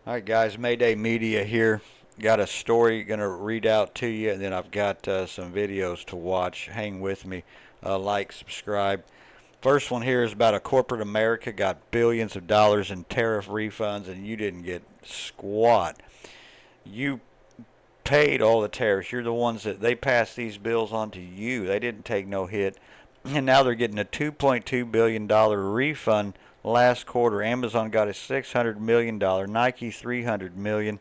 All right, guys, Mayday Media here. Got a story going to read out to you, and then I've got some videos to watch. Hang with me. Like, subscribe. First one here is about a corporate America got billions of dollars in tariff refunds, and you didn't get squat. You paid all the tariffs. You're the ones that they passed these bills on to you. They didn't take no hit. And now they're getting a $2.2 billion refund last quarter. Amazon got a $600 million, Nike $300 million.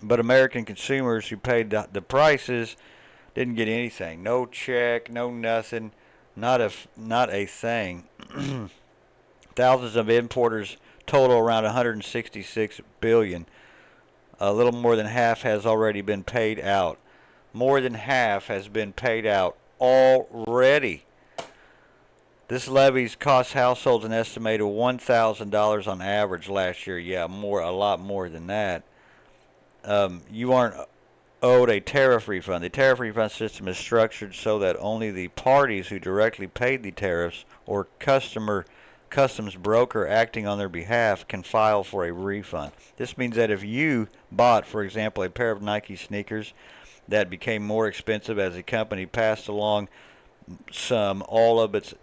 But American consumers who paid the prices didn't get anything. No check, no nothing, not a thing. Thousands of importers total around 166 billion. A little more than half has already been paid out. More than half has been paid out already. This levies cost households an estimated $1,000 on average last year. Yeah, a lot more than that. You aren't owed a tariff refund. The tariff refund system is structured so that only the parties who directly paid the tariffs or customs broker acting on their behalf can file for a refund. This means that if you bought, for example, a pair of Nike sneakers that became more expensive as the company passed along all of its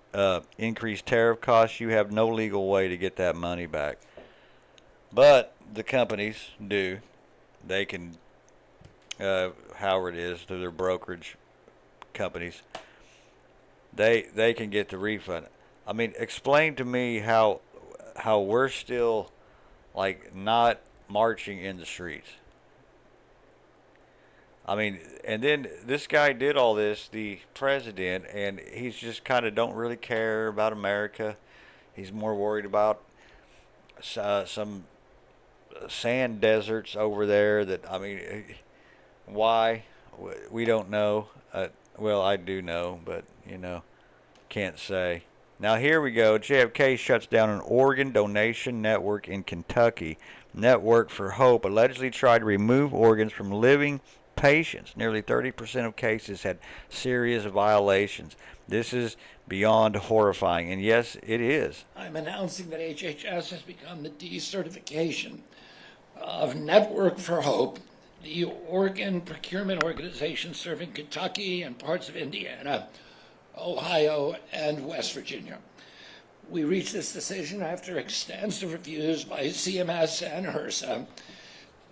increased tariff costs, you have no legal way to get that money back. But the companies do. They can, however it is, through their brokerage companies, they can get the refund. I mean, explain to me how we're still like not marching in the streets. I mean, and then this guy did all this, the president, and he's just kind of don't really care about America. He's more worried about some sand deserts over there. That I mean, why? We don't know. Well, I do know, but can't say. Now here we go. JFK shuts down an organ donation network in Kentucky. Network for Hope allegedly tried to remove organs from living patients. Nearly 30% of cases had serious violations. This is beyond horrifying, and yes, it is. I'm announcing that HHS has begun the decertification of Network for Hope, the organ procurement organization serving Kentucky and parts of Indiana, Ohio, and West Virginia. We reached this decision after extensive reviews by CMS and HRSA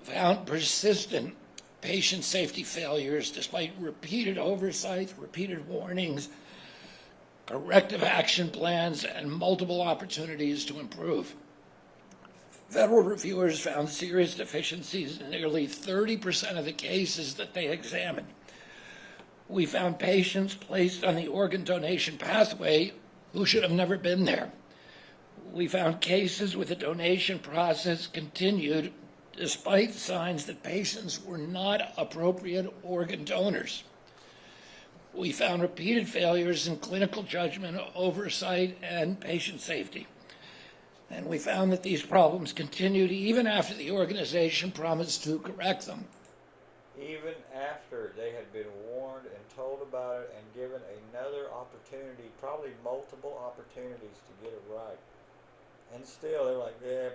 found persistent patient safety failures despite repeated oversight, repeated warnings, corrective action plans, and multiple opportunities to improve. Federal reviewers found serious deficiencies in nearly 30% of the cases that they examined. We found patients placed on the organ donation pathway who should have never been there. We found cases where the donation process continued despite signs that patients were not appropriate organ donors. We found repeated failures in clinical judgment, oversight, and patient safety. And we found that these problems continued even after the organization promised to correct them. Even after they had been warned and told about it and given another opportunity, probably multiple opportunities to get it right. And still, they're like, yeah.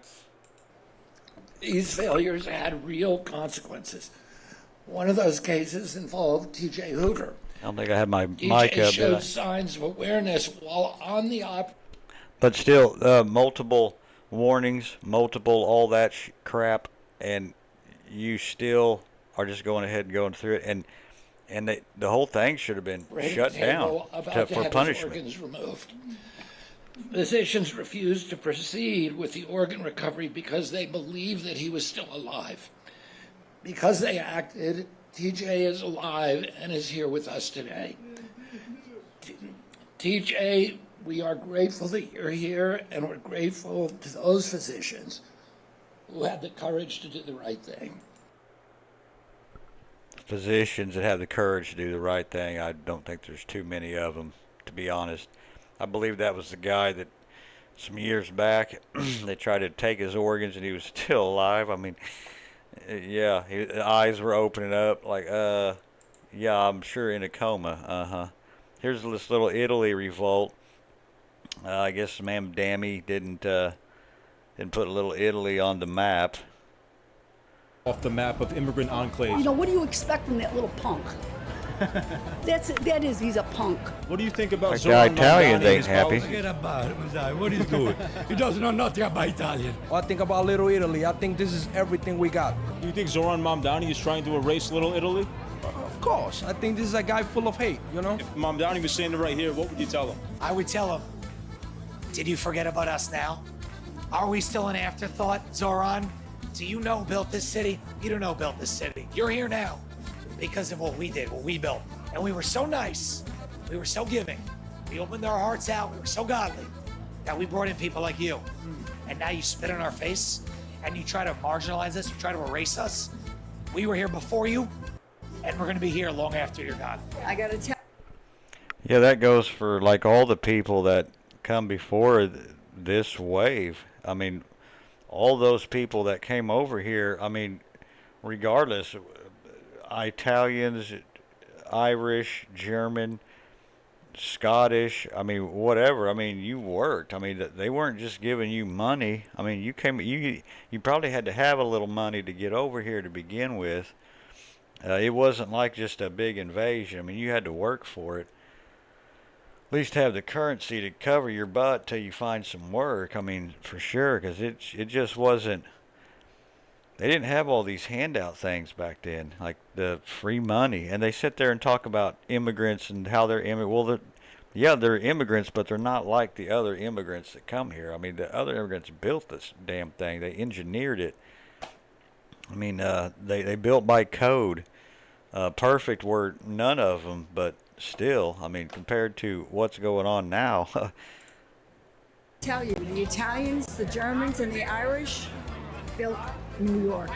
These failures had real consequences. One of those cases involved TJ Hoover. I don't think I had my mic TJ up. showed signs of awareness while on the But still, multiple warnings, multiple all that crap, and you still are just going ahead and going through it, and the whole thing should have been shut down for punishment. Organs removed. Physicians refused to proceed with the organ recovery because they believed that he was still alive. Because they acted, TJ is alive and is here with us today. TJ, we are grateful that you're here, and we're grateful to those physicians who had the courage to do the right thing. Physicians that have the courage to do the right thing, I don't think there's too many of them, to be honest. I believe that was the guy that some years back they tried to take his organs and he was still alive. I mean, yeah, his eyes were opening up like, yeah, I'm sure in a coma. Here's this little Italy revolt. I guess Ma'am Dammy didn't Then put a little Italy on the map. Off the map of immigrant enclaves. You know, what do you expect from that little punk? He's a punk. What do you think about Like the Zoran Italians Mamdani and ain't his happy. policies? Forget about him. What he's doing? He doesn't know nothing about Italian. I think about Little Italy. I think this is everything we got. Do you think Zoran Mamdani is trying to erase Little Italy? Of course. I think this is a guy full of hate, you know? If Mamdani was standing right here, what would you tell him? I would tell him, did you forget about us now? Are we still an afterthought, Zoran? Do you know who built this city? You don't know who built this city. You're here now because of what we did, what we built. And we were so nice. We were so giving. We opened our hearts out. We were so godly that we brought in people like you. And now you spit in our face and you try to marginalize us. You try to erase us. We were here before you and we're going to be here long after you're gone. I gotta tell. Yeah, that goes for like all the people that come before this wave. I mean, all those people that came over here, I mean, regardless, Italians, Irish, German, Scottish, I mean, whatever. I mean, you worked. I mean, they weren't just giving you money. I mean, you probably had to have a little money to get over here to begin with. It wasn't like just a big invasion. I mean, you had to work for it. At least have the currency to cover your butt till you find some work. I mean, for sure, because it just wasn't. They didn't have all these handout things back then, like the free money. And they sit there and talk about immigrants and how they're immigrants. Well, they're immigrants, but they're not like the other immigrants that come here. I mean, the other immigrants built this damn thing. They engineered it. I mean, they built by code. Perfect were none of them, but still, I mean, compared to what's going on now. Tell you, the Italians, the Germans, and the Irish built New York.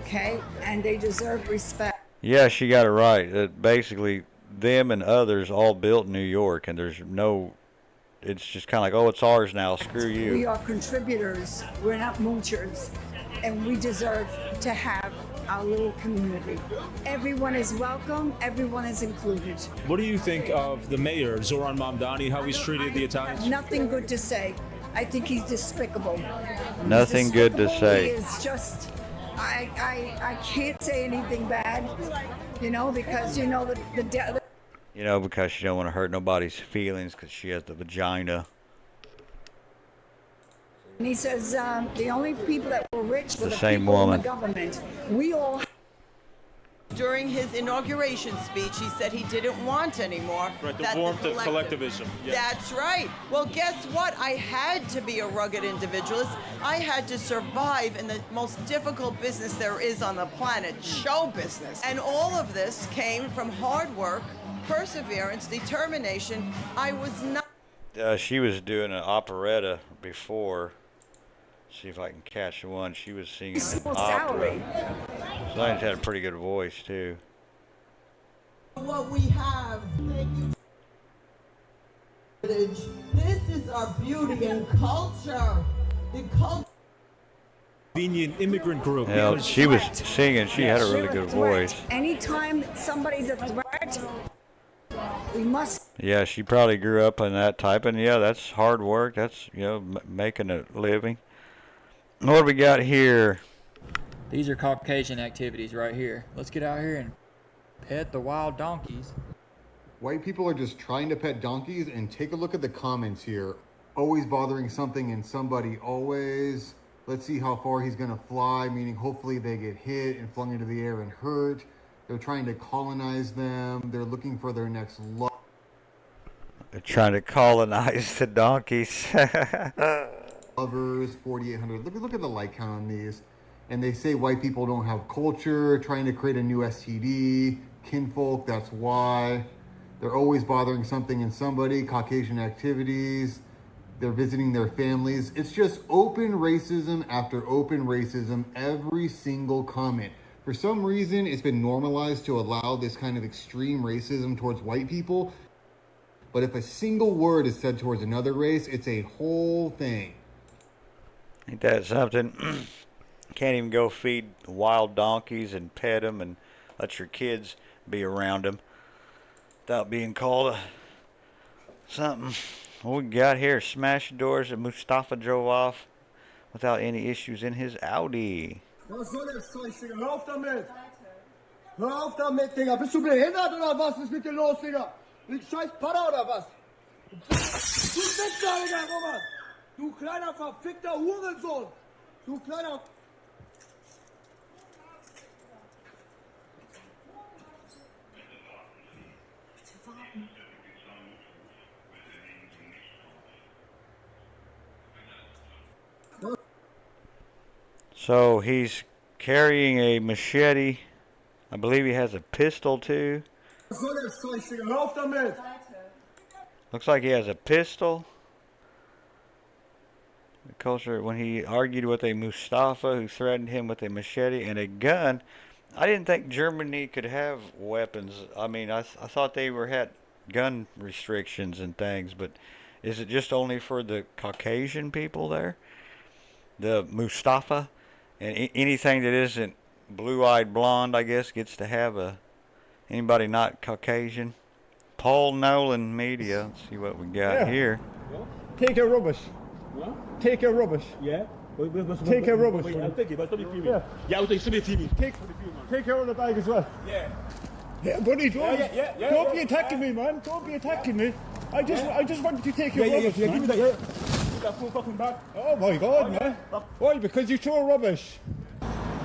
Okay? And they deserve respect. Yeah, she got it right. Basically, them and others all built New York, and there's no. It's just kind of like, oh, it's ours now. Screw you. We are contributors. We're not moochers. And we deserve to have our little community. Everyone is welcome. Everyone is included. What do you think of the mayor, Zoran Mamdani, how he's treated the Italians? Nothing good to say. I think he's despicable. Nothing good to say. He is just, I can't say anything bad, you know, because you know the You know, because she don't want to hurt nobody's feelings because she has the vagina. and he says the only people that were rich were The the same people in woman. the government. We all. During his inauguration speech, he said he didn't want anymore. Right, the that warmth of collectivism. Yeah. That's right. Well, guess what? I had to be a rugged individualist. I had to survive in the most difficult business there is on the planet, show business. And all of this came from hard work, perseverance, determination. I was not. She was doing an operetta before. See if I can catch the one. She was singing an opera. Salary. So I had a pretty good voice too. What we have. This is our beauty and culture. The culture. Convenient immigrant group. Yeah, she was singing. She had a really good voice. Anytime somebody's a threat, we must. Yeah, she probably grew up in that type, and yeah, that's hard work. That's, you know, making a living. What do we got here? These are Caucasian activities right here. Let's get out here and pet the wild donkeys. White people are just trying to pet donkeys, and take a look at the comments here. Always bothering something and somebody, always. Let's see how far he's gonna fly, meaning hopefully they get hit and flung into the air and hurt. They're trying to colonize them. They're looking for their next love. They're trying to colonize the donkeys. Lovers, 4,800. Look at the like count on these. And they say white people don't have culture, trying to create a new STD, kinfolk, that's why. They're always bothering something and somebody, Caucasian activities. They're visiting their families. It's just open racism after open racism, every single comment. For some reason, it's been normalized to allow this kind of extreme racism towards white people. But if a single word is said towards another race, it's a whole thing. Ain't that something? Can't even go feed wild donkeys and pet them and let your kids be around them without being called something. What we got here? Smash doors that Mustafa drove off without any issues in his Audi. Was soll der Scheiß, Digga? Hör auf damit! Hör auf damit, Digga! Bist du behindert oder was ist mit dir los, Digga? Liegt scheiß Padder oder was? Du Ficker, Digga, Robert! Du kleiner verfickter Hurensohn! Du kleiner... So he's carrying a machete. I believe he has a pistol too. Was soll der Scheiß, Digga? Hör auf damit! Looks like he has a pistol. The culture, when he argued with a Mustafa who threatened him with a machete and a gun. I didn't think Germany could have weapons. I mean, I thought they had gun restrictions and things, but is it just only for the Caucasian people there? The Mustafa? And anything that isn't blue-eyed blonde, I guess, gets to have anybody not Caucasian. Paul Nolan Media. Let's see what we got here. Take your rubbish. What? Take your rubbish. Yeah? Take your rubbish. I'll take it, but stop filming. Yeah. Yeah, I'll take it. Take your other bag as well. Yeah. Yeah, buddy, don't, Yeah. don't be attacking me, man. Don't be attacking me. I just wanted to take your rubbish, man. Give me that, yeah. Give me that full fucking bag. Oh my God, man. Why? Because you throw rubbish.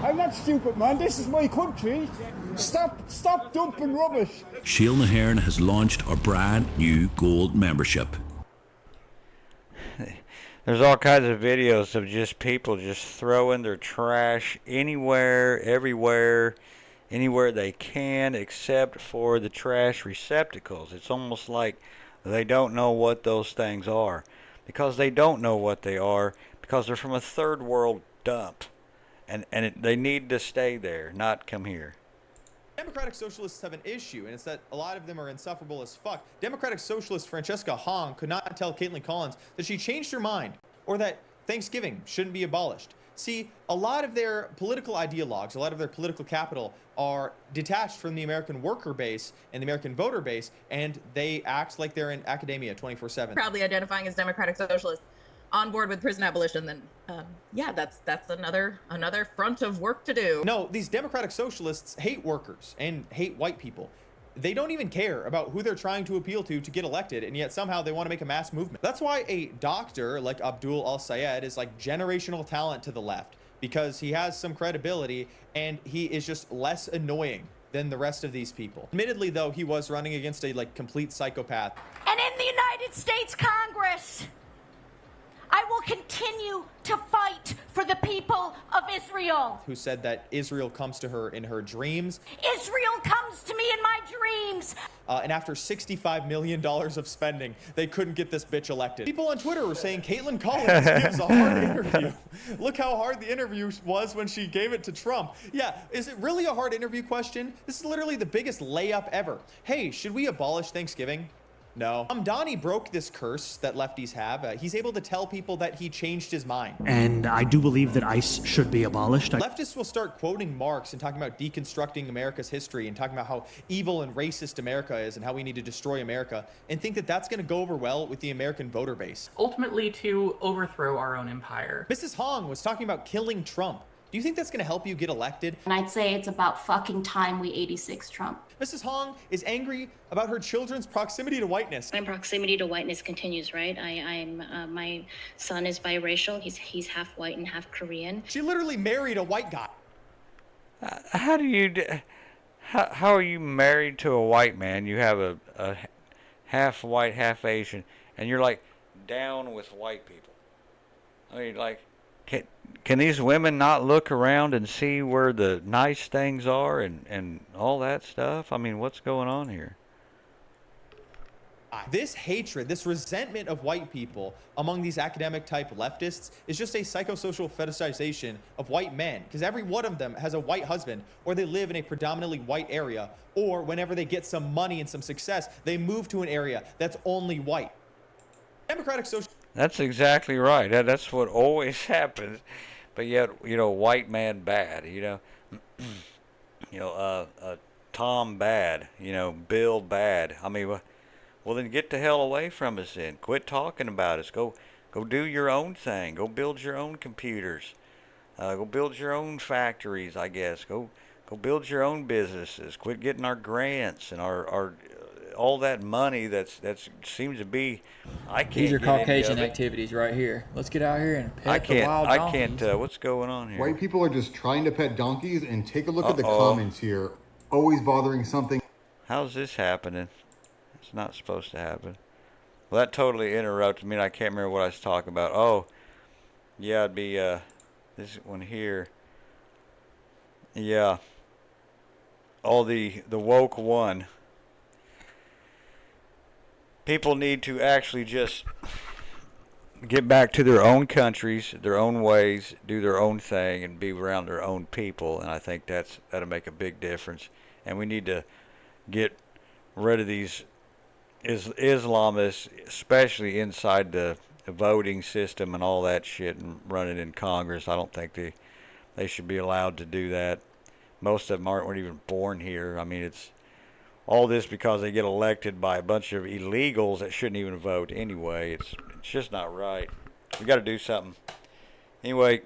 I'm not stupid, man. This is my country. Stop dumping rubbish. Shiel Nahairn has launched a brand new gold membership. There's all kinds of videos of just people just throwing their trash anywhere, everywhere, anywhere they can except for the trash receptacles. It's almost like they don't know what those things are. Because they don't know what they are, because they're from a third world dump. And they need to stay there, not come here. Democratic Socialists have an issue, and it's that a lot of them are insufferable as fuck. Democratic Socialist Francesca Hong could not tell Caitlin Collins that she changed her mind, or that Thanksgiving shouldn't be abolished. See, a lot of their political ideologues, a lot of their political capital are detached from the American worker base and the American voter base, and they act like they're in academia 24/7. Proudly identifying as Democratic Socialists, on board with prison abolition, then yeah, that's another front of work to do. No, these Democratic Socialists hate workers and hate white people. They don't even care about who they're trying to appeal to get elected, and yet somehow they want to make a mass movement. That's why a doctor like Abdul Al-Sayed is like generational talent to the left, because he has some credibility and he is just less annoying than the rest of these people. Admittedly, though, he was running against a complete psychopath. And in the United States Congress, I will continue to fight for the people of Israel. Who said that Israel comes to her in her dreams. Israel comes to me in my dreams. And after $65 million of spending, they couldn't get this bitch elected. People on Twitter were saying Caitlin Collins gives a hard interview. Look how hard the interview was when she gave it to Trump. Yeah, is it really a hard interview question? This is literally the biggest layup ever. Hey, should we abolish Thanksgiving? No. Donnie broke this curse that lefties have. He's able to tell people that he changed his mind. And I do believe that ICE should be abolished. Leftists will start quoting Marx and talking about deconstructing America's history and talking about how evil and racist America is and how we need to destroy America, and think that that's going to go over well with the American voter base. Ultimately to overthrow our own empire. Mrs. Hong was talking about killing Trump. Do you think that's going to help you get elected? And I'd say it's about fucking time we 86 Trump. Mrs. Hong is angry about her children's proximity to whiteness. My proximity to whiteness continues, right? My son is biracial. He's half white and half Korean. She literally married a white guy. How are you married to a white man? You have a half white, half Asian, and you're like down with white people. I mean, like, can these women not look around and see where the nice things are and all that stuff? I mean, what's going on here? This hatred, this resentment of white people among these academic type leftists is just a psychosocial fetishization of white men, because every one of them has a white husband, or they live in a predominantly white area, or whenever they get some money and some success, they move to an area that's only white. Democratic social... That's exactly right. That's what always happens. But yet, white man bad, Tom bad, Bill bad. I mean, well then get the hell away from us then. Quit talking about us. Go Go do your own thing. Go build your own computers. Go build your own factories, I guess. Go build your own businesses. Quit getting our grants and our all that money that's seems to be. I can't These are get any Caucasian of it. activities right here. Let's get out here and I pet the wild can't. donkeys. What's going on here? White people are just trying to pet donkeys, and take a look at the Uh-oh. comments here. Always bothering something. How's this happening? It's not supposed to happen. Well, that totally interrupted me, and I can't remember what I was talking about. Oh, yeah, it'd be this one here. Yeah. All the woke one. People need to actually just get back to their own countries, their own ways, do their own thing, and be around their own people. And I think that'll make a big difference. And we need to get rid of these Islamists, especially inside the voting system and all that shit, and running in Congress. I don't think they should be allowed to do that. Most of them weren't even born here. I mean, it's all this because they get elected by a bunch of illegals that shouldn't even vote anyway. It's just not right. We got to do something. Anyway,